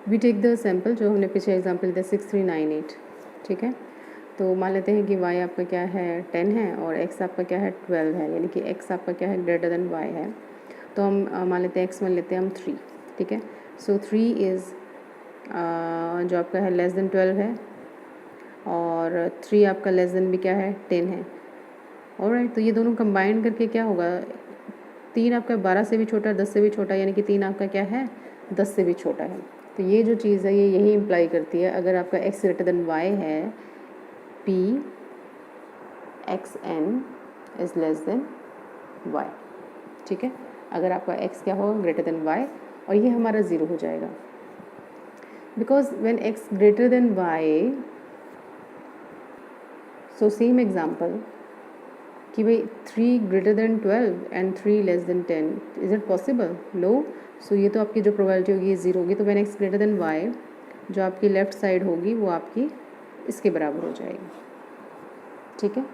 We take the sample जो हमने पीछे एग्जाम्पल दिया 6398, ठीक है। तो मान लेते हैं कि y आपका क्या है 10 है और x आपका क्या है 12 है, यानी कि x आपका क्या है ग्रेटर देन y है। तो हम मान लेते हैं x मान लेते हैं हम 3, ठीक है। सो 3 इज़ जो आपका है लेस देन 12 है और 3 आपका लेस देन भी क्या है 10 है। ऑलराइट, तो ये दोनों कंबाइन करके क्या होगा, 3 आपका 12 से भी छोटा, 10 से भी छोटा, यानी कि 3 आपका क्या है 10 से भी छोटा है। तो ये जो चीज़ है ये यही इम्प्लाई करती है, अगर आपका x ग्रेटर देन y है p xn is less than y, ठीक है। अगर आपका x क्या होगा ग्रेटर देन y, और ये हमारा 0 हो जाएगा, because when x greater than y, so same example कि भाई 3 greater than 12 and 3 less than 10, is it possible? No. So ये तो आपकी जो प्रोबेबिलिटी होगी ये 0 होगी। तो when x greater than y, जो आपकी लेफ्ट साइड होगी वो आपकी इसके बराबर हो जाएगी, ठीक है।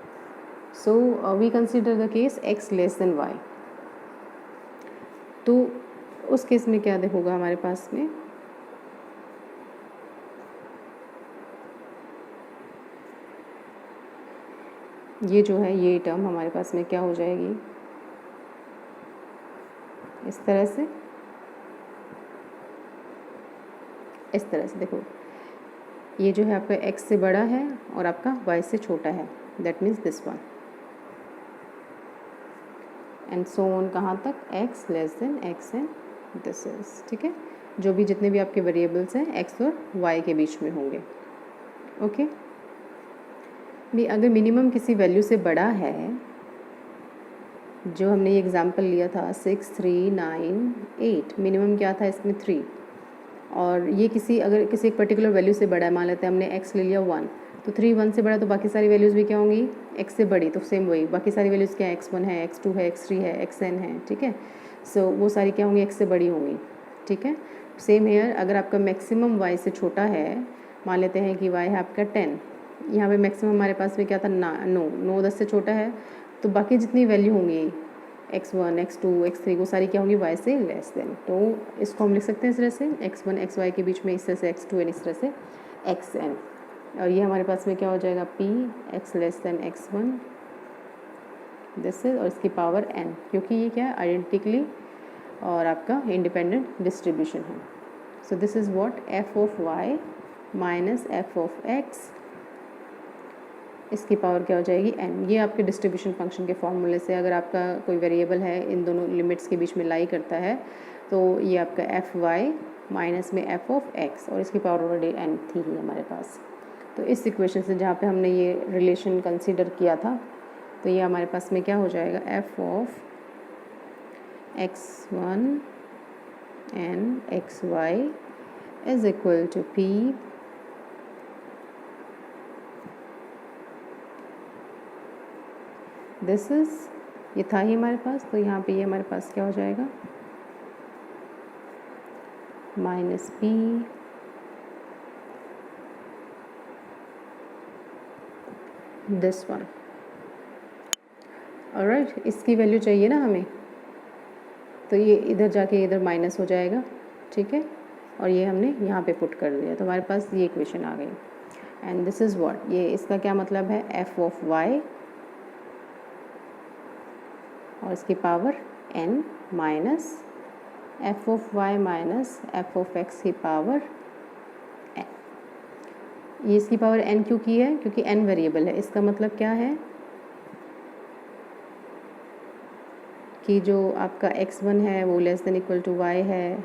So we consider the case x less than y। तो उस केस में क्या होगा हमारे पास में, ये जो है ये टर्म हमारे पास में क्या हो जाएगी, इस तरह से, इस तरह से देखो, ये जो है आपका x से बड़ा है और आपका y से छोटा है, that means this one, and so on कहाँ तक, x less then x and this is, ठीक है। जो भी जितने भी आपके वेरिएबल्स हैं x और y के बीच में होंगे, ओके। भी अगर मिनिमम किसी वैल्यू से बड़ा है, जो हमने ये एग्जांपल लिया था 6398, मिनिमम क्या था इसमें 3, और ये किसी अगर किसी एक पर्टिकुलर वैल्यू से बड़ा है, मान लेते हैं हमने x ले लिया 1, तो 3 1 से बड़ा, तो बाकी सारी वैल्यूज़ भी क्या होंगी x से बड़ी, तो सेम वही बाकी सारी वैल्यूज़ क्या है, x1 है, x2 है, x3 है, xn है, ठीक है। सो वो सारी क्या होंगी, x से बड़ी होंगी, ठीक है। सेम हेयर, अगर आपका मैक्सिमम y से छोटा है, मान लेते हैं कि y है आपका 10, यहाँ पे मैक्सिमम हमारे पास में क्या था, 9 10 से छोटा है, तो बाकी जितनी वैल्यू होंगी x1 x2 x3 वो सारी क्या होंगी y से लेस देन। तो इसको हम लिख सकते हैं इस तरह से x1 xy के बीच में इस तरह से x2 एंड इस तरह से xn, और ये हमारे पास में क्या हो जाएगा p x less then x1 this is, और इसकी पावर n, क्योंकि ये क्या है आइडेंटिकली और आपका इंडिपेंडेंट डिस्ट्रीब्यूशन है। सो this is what f of y minus f of x, इसकी पावर क्या हो जाएगी n। ये आपके डिस्ट्रीब्यूशन फंक्शन के फॉर्मूले से, अगर आपका कोई वेरिएबल है इन दोनों लिमिट्स के बीच में लाई करता है, तो ये आपका एफ वाई माइनस में एफ ऑफ एक्स, और इसकी पावर ऑलरेडी n थी ही हमारे पास। तो इस इक्वेशन से जहाँ पे हमने ये रिलेशन कंसीडर किया था, तो ये हमारे पास में क्या हो जाएगा, f of x1 and xy is equal to p this is, ये था ही हमारे पास, तो यहाँ पे ये हमारे पास क्या हो जाएगा, minus p this one. Alright, इसकी वैल्यू चाहिए ना हमें, तो ये इधर जाके इधर माइनस हो जाएगा, ठीक है, और ये हमने यहाँ पे पुट कर दिया, तो हमारे पास ये इक्वेशन आ गई। एंड दिस इज़ व्हाट, ये इसका क्या मतलब है, एफ ऑफ वाई और इसकी power n minus f of y minus f of x की पावर n। ये इसकी पावर n क्यों की है, क्योंकि n वेरिएबल है। इसका मतलब क्या है कि जो आपका x1 है वो less than equal to y है,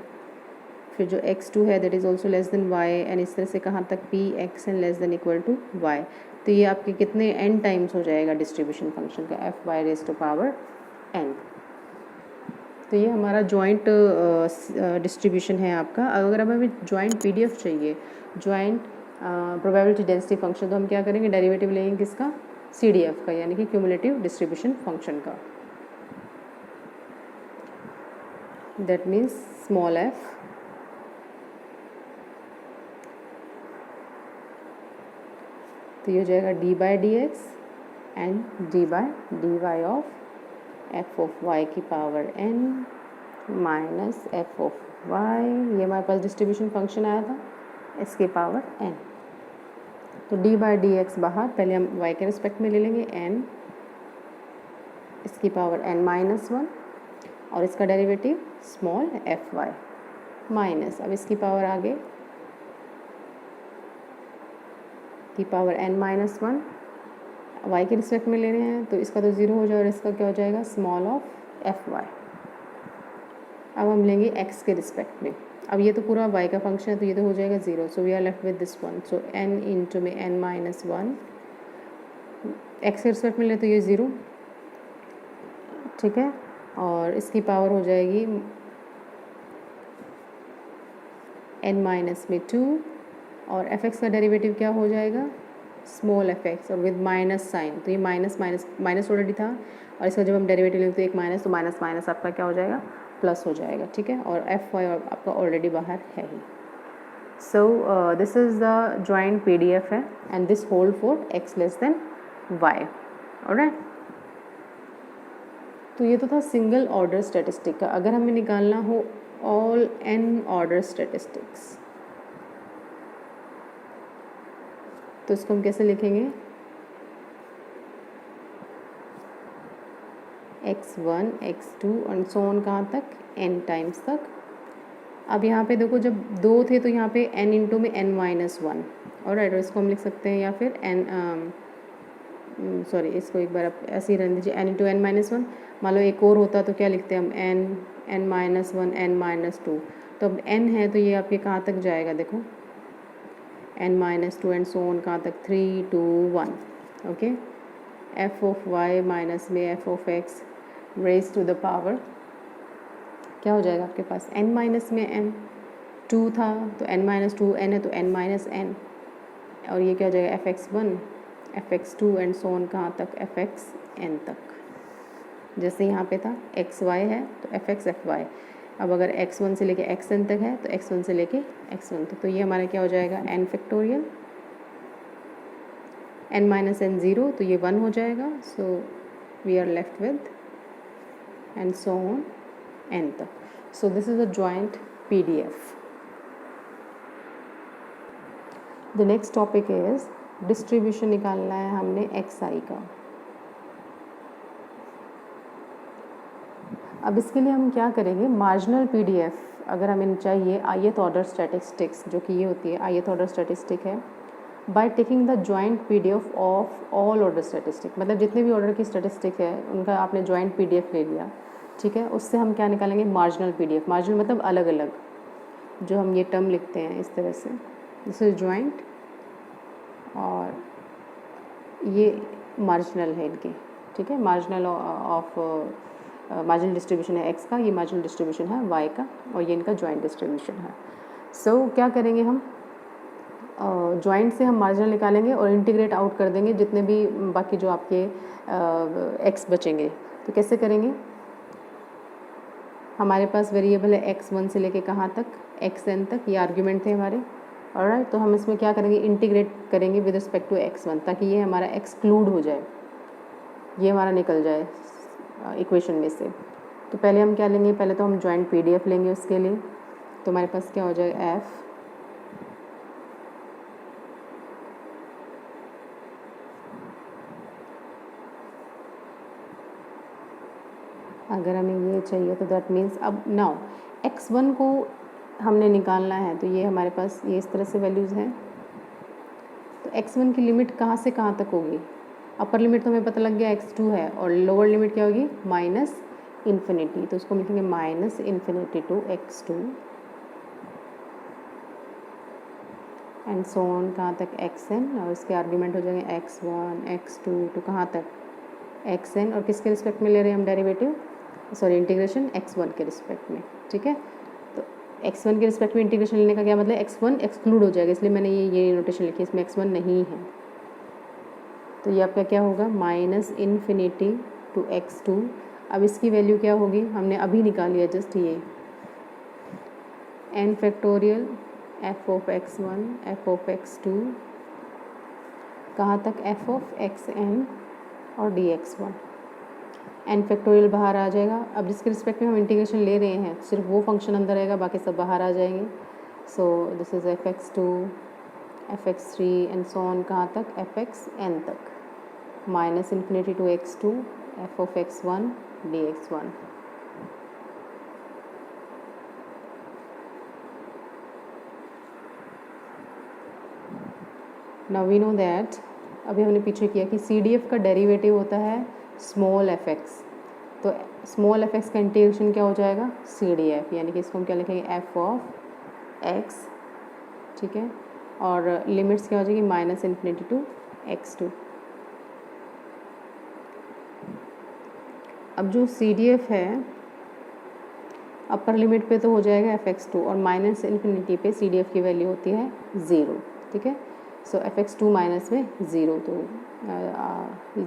फिर जो x2 है that is also less than y, and इस तरह से कहाँ तक p xn less than equal to y। तो ये आपके कितने n टाइम्स हो जाएगा डिस्ट्रीब्यूशन फंक्शन का, f y raise to power n। तो ये हमारा जॉइंट डिस्ट्रीब्यूशन है आपका। अगर हमें जॉइंट पीडीएफ चाहिए, जॉइंट प्रोबेबिलिटी डेंसिटी फंक्शन, तो हम क्या करेंगे, डेरिवेटिव लेंगे किसका, सीडीएफ का, यानी कि क्यूमुलेटिव डिस्ट्रीब्यूशन फंक्शन का। दैट मीन्स स्मॉल f तो ये हो जाएगा d by d x and d by d y of f of y की power n minus f of y, ये हमारे पास डिस्ट्रीब्यूशन फंक्शन आया था इसके पावर n। तो डी बाई डी एक्स बाहर पहले हम y के रिस्पेक्ट में ले लेंगे n इसकी पावर n-1 और इसका derivative small f y minus, अब इसकी पावर आगे की पावर n-1 y के रिस्पेक्ट में ले रहे हैं तो इसका तो ज़ीरो हो जाएगा और इसका क्या हो जाएगा स्मॉल ऑफ एफ वाई। अब हम लेंगे x के रिस्पेक्ट में, अब ये तो पूरा y का फंक्शन है तो ये तो हो जाएगा zero, so we are left with this one. सो n इंटू में n-1 x के रिस्पेक्ट में ले तो ये ज़ीरो, ठीक है, और इसकी पावर हो जाएगी n-2 और fx का डेरिवेटिव क्या हो जाएगा स्मॉल fx और विद माइनस साइन, तो ये माइनस माइनस माइनस ऑलरेडी था और इसका जब हम डेरिवेटिव लेंगे तो एक माइनस, तो माइनस माइनस आपका क्या हो जाएगा प्लस हो जाएगा, ठीक है, और एफ वाई आपका ऑलरेडी बाहर है ही। So this is the joint PDF है and this hold for x less than y, alright. तो ये तो था सिंगल ऑर्डर स्टैटिस्टिक का। अगर हमें निकालना हो ऑल n ऑर्डर स्टैटिस्टिक्स तो इसको हम कैसे लिखेंगे x1 x2 and so on कहाँ तक n टाइम्स तक। अब यहाँ पे देखो जब दो थे तो यहाँ पे n इंटू में n-1 और राइट, और इसको हम लिख सकते हैं या फिर सॉरी इसको एक बार आप ऐसे ही रहने दीजिए n इंटू n-1। मान लो एक और होता तो क्या लिखते हैं हम n-1 n-2, तो अब n है तो ये आपके कहाँ तक जाएगा देखो n-2 एंड सो ऑन कहाँ तक 3 2 1, okay. F of y minus में f of x raise to the power क्या हो जाएगा आपके पास n माइनस में n, 2 था तो n-2 n है तो n-n और ये क्या हो जाएगा fx1 fx2 and so on कहाँ तक fxn तक। जैसे यहाँ पे था xy है तो fx fy, अब अगर x1 से लेके xn तक है तो x1 से लेके x1 तक, तो ये हमारा क्या हो जाएगा n factorial n minus n 0 तो ये 1 हो जाएगा, so we are left with and so on n तक। So this is a joint PDF। The next topic is distribution निकालना है हमने xi का। अब इसके लिए हम क्या करेंगे, मार्जिनल PDF अगर हमें चाहिए ith ऑर्डर स्टैटिस्टिक्स, जो कि ये होती है ith ऑर्डर स्टैटिस्टिक है, by taking the joint PDF of all order statistic, मतलब जितने भी ऑर्डर की स्टैटिस्टिक है उनका आपने जॉइंट PDF ले लिया, ठीक है, उससे हम क्या निकालेंगे मार्जिनल PDF। मार्जिनल मतलब अलग अलग, जो हम ये टर्म लिखते हैं इस तरह से, दिस इज जॉइंट और ये मार्जिनल है इनके, ठीक है, मार्जिनल ऑफ मार्जिनल डिस्ट्रीब्यूशन है x का, ये मार्जिनल डिस्ट्रीब्यूशन है y का और ये इनका जॉइंट डिस्ट्रीब्यूशन है। सो क्या करेंगे हम जॉइंट से हम मार्जिनल निकालेंगे और इंटीग्रेट आउट कर देंगे जितने भी बाकी जो आपके x बचेंगे। तो कैसे करेंगे, हमारे पास वेरिएबल है x1 से लेके कहाँ तक xn तक, ये आर्ग्यूमेंट थे हमारे, ऑलराइट। तो हम इसमें क्या करेंगे इंटीग्रेट करेंगे विद रिस्पेक्ट टू x1 ताकि ये हमारा एक्सक्लूड हो जाए, ये हमारा निकल जाए इक्वेशन में से। तो पहले हम क्या लेंगे, पहले तो हम जॉइंट PDF लेंगे उसके लिए, तो हमारे पास क्या हो जाएगा f अगर हमें ये चाहिए तो दैट मीन्स अब नाउ x1 को हमने निकालना है तो ये हमारे पास ये इस तरह से वैल्यूज़ हैं। तो x1 की लिमिट कहाँ से कहाँ तक होगी, अपर लिमिट तो हमें पता लग गया x2 है और लोअर लिमिट क्या होगी माइनस इन्फिनिटी, तो उसको लिखेंगे minus infinity to x2 and so on कहाँ तक xn और इसके आर्ग्यूमेंट हो जाएंगे x1 x2 टू कहाँ तक xn और किसके रिस्पेक्ट में ले रहे हैं हम डेरिवेटिव, सॉरी इंटीग्रेशन x1 के रिस्पेक्ट में, ठीक है। तो x1 के रिस्पेक्ट में इंटीग्रेशन लेने का क्या मतलब, x1 एक्सक्लूड हो जाएगा, इसलिए मैंने ये नोटेशन लिखी, इसमें x1 नहीं है। तो ये आपका क्या होगा माइनस इन्फिनिटी टू x2। अब इसकी वैल्यू क्या होगी, हमने अभी निकाल लिया जस्ट ये n factorial f of x1 f of x2 कहाँ तक f ऑफ xn और dx1। एन फैक्टोरियल बाहर आ जाएगा। अब जिसके रिस्पेक्ट में हम इंटीग्रेशन ले रहे हैं सिर्फ वो फंक्शन अंदर रहेगा, बाकी सब बाहर आ जाएंगे। So this is fx2 fx3 and so on कहाँ तक fxn तक, minus infinity to x2 f of x1 dx1। Now we know that, अभी हमने पीछे किया कि CDF का डेरिवेटिव होता है स्मॉल fx, तो स्मॉल fx का इंटीग्रेशन क्या हो जाएगा CDF, यानी कि इसको हम क्या लिखेंगे f of x, ठीक है, और लिमिट्स क्या हो जाएगी माइनस इन्फिनिटी टू x2। अब जो CDF है अपर लिमिट पे तो हो जाएगा fx2 और माइनस इन्फिनिटी पे CDF की वैल्यू होती है 0, ठीक है। सो fx2 माइनस में 0, तो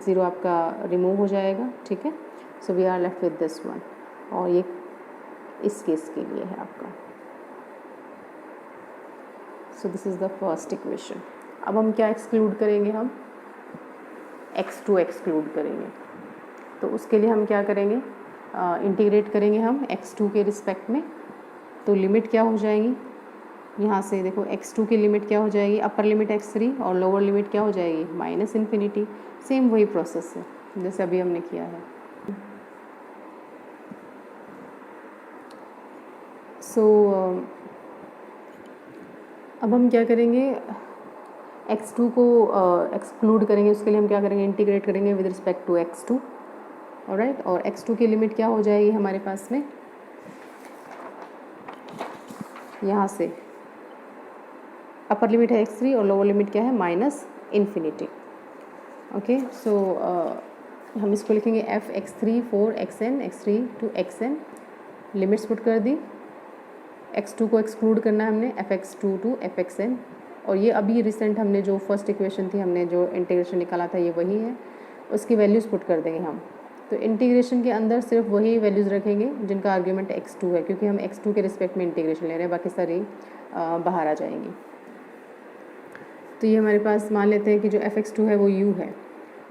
0 आपका रिमूव हो जाएगा, ठीक है। So we are left with this one, और ये इस केस के लिए है आपका। So this is the first equation. अब हम क्या एक्सक्लूड करेंगे, हम x2 एक्सक्लूड करेंगे। तो उसके लिए हम क्या करेंगे, इंटीग्रेट करेंगे हम x2 के रिस्पेक्ट में। तो लिमिट क्या हो जाएगी, यहाँ से देखो x2 की लिमिट क्या हो जाएगी, अपर लिमिट x3 और लोअर लिमिट क्या हो जाएगी माइनस इन्फिनिटी। सेम वही प्रोसेस है जैसे अभी हमने किया है। सो अब हम क्या करेंगे, x2 को एक्सक्लूड करेंगे। उसके लिए हम क्या करेंगे, इंटीग्रेट करेंगे with respect to x2, alright. और x2 की लिमिट क्या हो जाएगी हमारे पास में, यहाँ से अपर लिमिट है x3 और लोअर लिमिट क्या है माइनस इन्फिनिटी। ओके, सो हम इसको लिखेंगे f(x3 for xn x3 to xn), limits put कर दी। x2 को एक्सक्लूड करना है हमने fx2 to fxn, और ये अभी रिसेंट हमने जो फर्स्ट इक्वेशन थी हमने जो इंटीग्रेशन निकाला था ये वही है, उसकी वैल्यूज़ पुट कर देंगे हम। तो इंटीग्रेशन के अंदर सिर्फ वही वैल्यूज़ रखेंगे जिनका आर्ग्यूमेंट x2 है, क्योंकि हम x2 के रिस्पेक्ट में इंटीग्रेशन ले रहे हैं, बाकी सारी बाहर आ जाएंगी। तो ये हमारे पास मान लेते हैं कि जो fx2 है वो u है।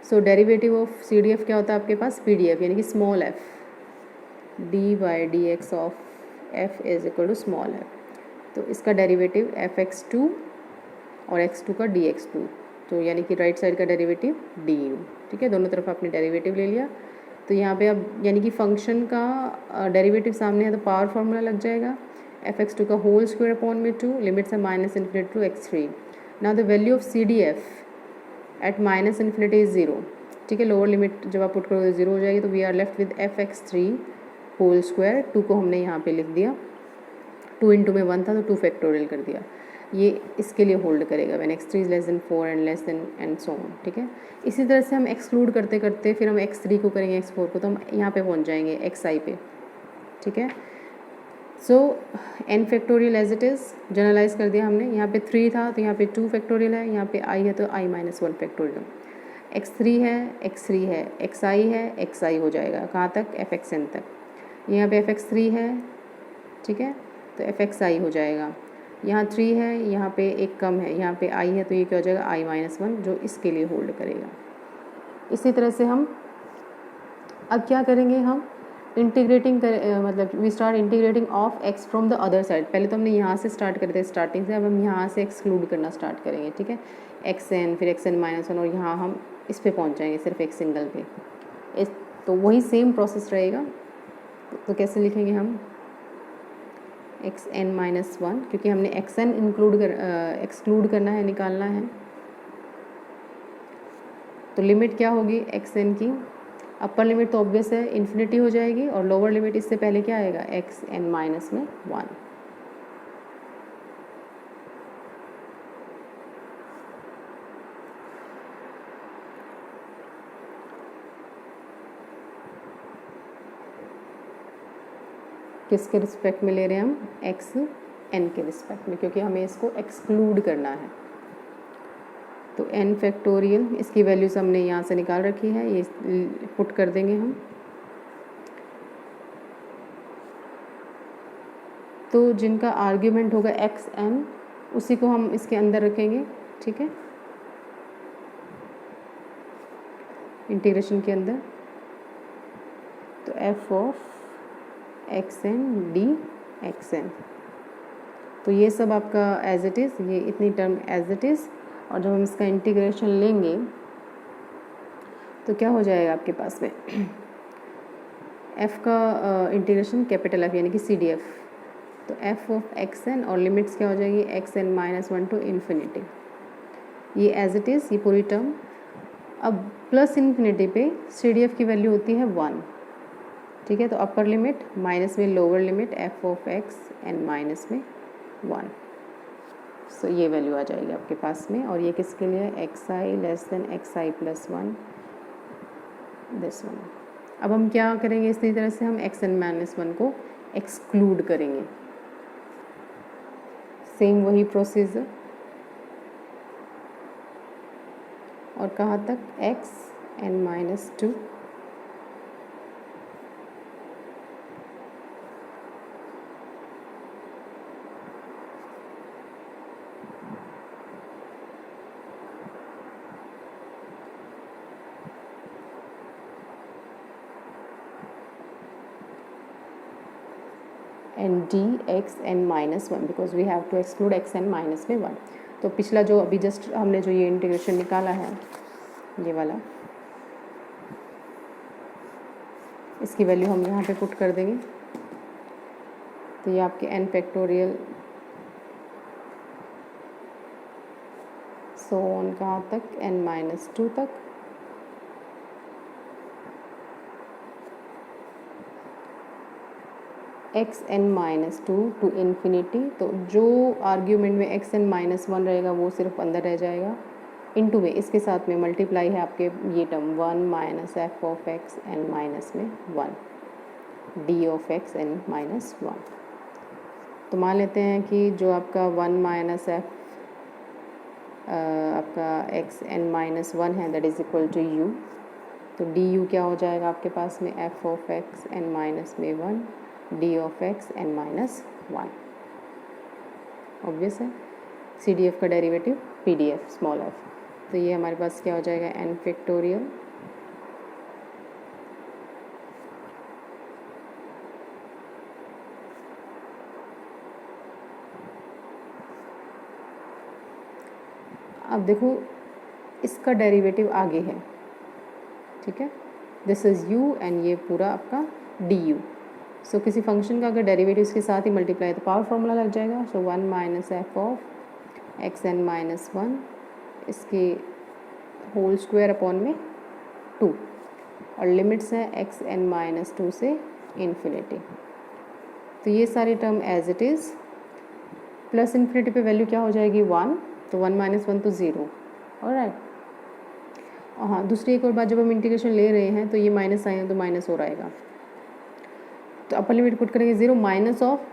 सो डेरिवेटिव ऑफ CDF क्या होता है आपके पास PDF, यानी कि small f, d/dx of f is equal to small f। तो इसका डेरिवेटिव fx2 और x2 का dx2, तो यानी कि राइट साइड का डेरिवेटिव du, ठीक है। दोनों तरफ आपने डेरिवेटिव ले लिया। तो यहाँ पे अब यानी कि फंक्शन का डेरिवेटिव सामने है तो पावर फार्मूला लग जाएगा, fx2 का होल स्क्वायर अपॉन में 2, लिमिट्स है minus infinity to x3। Now the value of CDF at minus infinity is 0, ठीक है। लोअर लिमिट जब आप पुट करोगे तो 0 हो जाएगी। तो we are left with fx3 whole square, 2 को हमने यहाँ पे लिख दिया, 2 इंटू में 1 था तो 2 फैक्टोरियल कर दिया। ये इसके लिए होल्ड करेगा when x3 is less than 4 and less than and so on, ठीक है। इसी तरह से हम एक्सक्लूड करते करते फिर हम x3 को करेंगे x4 को, तो हम यहाँ पे पहुँच जाएंगे xi पे, ठीक है। सो n factorial as it is generalise कर दिया हमने। यहाँ पे 3 था तो यहाँ पे 2 फैक्टोरियल है, यहाँ पे i है तो i माइनस 1 फैक्टोरियल। x3 है x3 है xi है xi हो जाएगा कहाँ तक fxn तक। यहाँ पे fx3 है, ठीक है, तो fxi हो जाएगा। यहाँ 3 है, यहाँ पे एक कम है, यहाँ पे i है तो ये क्या हो जाएगा i माइनस 1, जो इसके लिए होल्ड करेगा। इसी तरह से हम अब क्या करेंगे, हम इंटीग्रेटिंग मतलब we start integrating of x from the other side. पहले तो हमने यहाँ से स्टार्ट करते हैं स्टार्टिंग से, अब हम यहाँ से एक्सक्लूड करना स्टार्ट करेंगे, ठीक है। xn फिर xn माइनस 1 और यहाँ हम इस पे पहुँच जाएंगे सिर्फ एक सिंगल पे। इस तो वही सेम प्रोसेस रहेगा। तो कैसे लिखेंगे हम xn माइनस 1, क्योंकि हमने xn एक्सक्लूड करना है, निकालना है। तो लिमिट क्या होगी xn की, अपर लिमिट तो ऑब्वियस है इन्फिनिटी हो जाएगी, और लोअर लिमिट इससे पहले क्या आएगा xn माइनस में 1। किसके रिस्पेक्ट में ले रहे हैं हम, xn के रिस्पेक्ट में, क्योंकि हमें इसको एक्सक्लूड करना है। तो n फैक्टोरियल इसकी वैल्यूज़ हमने यहाँ से निकाल रखी है, ये पुट कर देंगे हम। तो जिनका आर्ग्यूमेंट होगा xn उसी को हम इसके अंदर रखेंगे, ठीक है, इंटीग्रेशन के अंदर। तो f of x n d x n. तो ये सब आपका एज इट इज़, ये इतनी टर्म एज इट इज़। और जब हम इसका इंटीग्रेशन लेंगे तो क्या हो जाएगा आपके पास में एफ़ का इंटीग्रेशन कैपिटल एफ यानी कि सी डी एफ। तो एफ ऑफ एक्स एन और लिमिट्स क्या हो जाएगी x N minus one to infinity. ये एज इट इज़, ये पूरी टर्म। अब प्लस इन्फिनिटी पे सी डी एफ की वैल्यू होती है वन, ठीक है। तो अपर लिमिट माइनस में lower limit f of x N minus में वन। सो ये वैल्यू आ जाएगी आपके पास में। और ये किसके लिए x i less than x i plus one, this one. अब हम क्या करेंगे, इसी तरह से हम एक्स एन माइनस वन को एक्सक्लूड करेंगे। सेम वही प्रोसीजर। और कहाँ तक x N minus two and d x N minus one, because we have to exclude x N minus में वन। तो पिछला जो अभी जस्ट हमने जो ये इंटीग्रेशन निकाला है, ये वाला, इसकी वैल्यू हम यहाँ पे पुट कर देंगे। तो ये आपके एन फैक्टोरियल सो ऑन कहाँ तक एन माइनस टू तक। X N minus two to infinity. तो जो आर्ग्यूमेंट में एक्स एन माइनस वन रहेगा वो सिर्फ अंदर रह जाएगा, इनटू में इसके साथ में मल्टीप्लाई है आपके ये term one minus f of x N minus में one d of x N minus one. तो मान लेते हैं कि जो आपका वन माइनस एफ आपका एक्स एन माइनस वन है that is equal to u. तो डी यू क्या हो जाएगा आपके पास में f of x N minus में one d of x N minus one. Obvious है, सी डी एफ का derivative P D F small F. तो ये हमारे पास क्या हो जाएगा एन फैक्टोरियल अब देखो इसका डेरिवेटिव आगे है, ठीक है। दिस इज़ यू एंड ये पूरा आपका डी यू। सो किसी फंक्शन का अगर डेरिवेटिव इसके साथ ही मल्टीप्लाई है तो पावर फॉर्मूला लग जाएगा। So one minus f of x N minus one इसके होल स्क्वायर अपॉन में टू, और लिमिट्स हैं एक्स एन माइनस टू से इन्फिनिटी। तो ये सारी term as it is. Plus infinity पे वैल्यू क्या हो जाएगी वन, तो वन माइनस वन तो ज़ीरो। ऑलराइट। और हाँ, दूसरी एक और बात, जब हम इंटीग्रेशन ले रहे हैं तो ये माइनस आए हैं तो माइनस हो रहेगा। तो अपर लिमिट पुट करेंगे zero minus of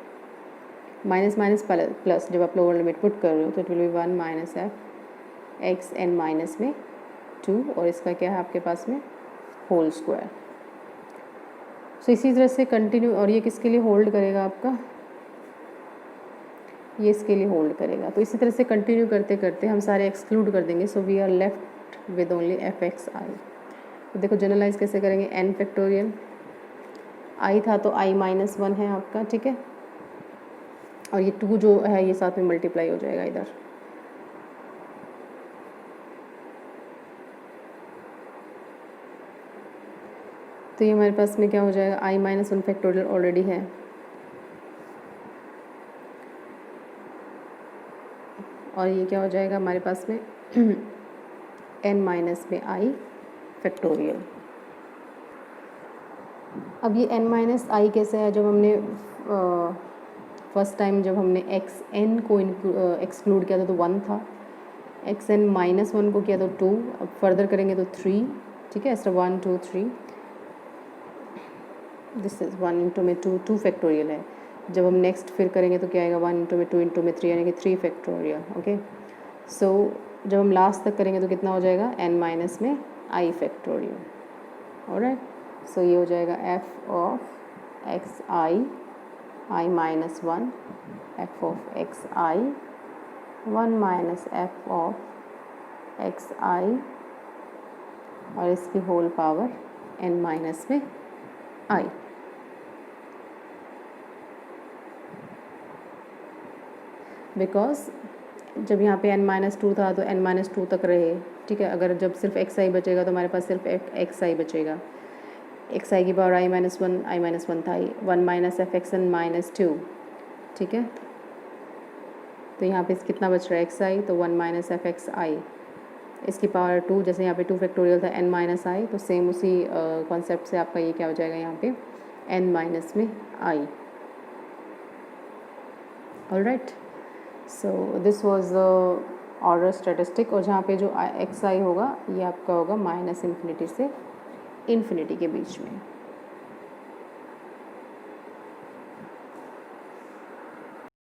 minus minus plus. जब आप लोअर लिमिट पुट कर रहे हो तो it will be one minus f x N minus में टू, और इसका क्या है आपके पास में होल स्क्वायर। सो इसी तरह से कंटिन्यू। और ये किसके लिए होल्ड करेगा आपका, ये इसके लिए होल्ड करेगा। तो इसी तरह से कंटिन्यू करते करते हम सारे एक्सक्लूड कर देंगे। So we are left with only f x i. तो देखो जनरलाइज कैसे करेंगे, एन फैक्टोरियल आई था तो आई माइनस वन है आपका, ठीक है। और ये टू जो है ये साथ में मल्टीप्लाई हो जाएगा इधर। तो ये हमारे पास में क्या हो जाएगा आई माइनस वन फैक्टोरियल ऑलरेडी है, और ये क्या हो जाएगा हमारे पास में एन माइनस में आई फैक्टोरियल। अब ये n माइनस आई कैसे है, जब हमने फर्स्ट टाइम जब हमने एक्स एन को एक्सक्लूड किया था तो वन था, एक्स एन माइनस वन को किया तो टू, अब फर्दर करेंगे तो थ्री, ठीक है। ऐसा one two three, this is one into में टू, टू फैक्टोरियल है। जब हम नेक्स्ट फिर करेंगे तो क्या आएगा वन इंटू में टू इंटू में थ्री, यानी कि थ्री फैक्टोरियल। ओके, सो जब हम लास्ट तक करेंगे तो कितना हो जाएगा एन माइनस में आई फैक्टोरियल। ऑलराइट, सो ये हो जाएगा f of x i minus one, f of x i one minus f of x i, और इसकी होल पावर एन माइनस में आई। बिकॉज जब यहाँ पे n-2 था तो n-2 तक रहे, ठीक है। अगर जब सिर्फ एक्स आई बचेगा तो हमारे पास सिर्फ एक्स आई बचेगा, एक्स आई की पावर i-1 i-1 था, 1 माइनस एफ एक्स एन -2, ठीक है। तो यहाँ पे कितना बच रहा है एक्स आई, तो 1 माइनस एफ एक्स आई, इसकी पावर 2, जैसे यहाँ पे 2 फैक्टोरियल था n माइनस आई, तो सेम उसी कॉन्सेप्ट से आपका ये क्या हो जाएगा यहाँ पे n माइनस में आई। Alright, so this was the order statistic. और जहाँ पे जो एक्स आई होगा ये आपका होगा -∞ से ∞ के बीच में।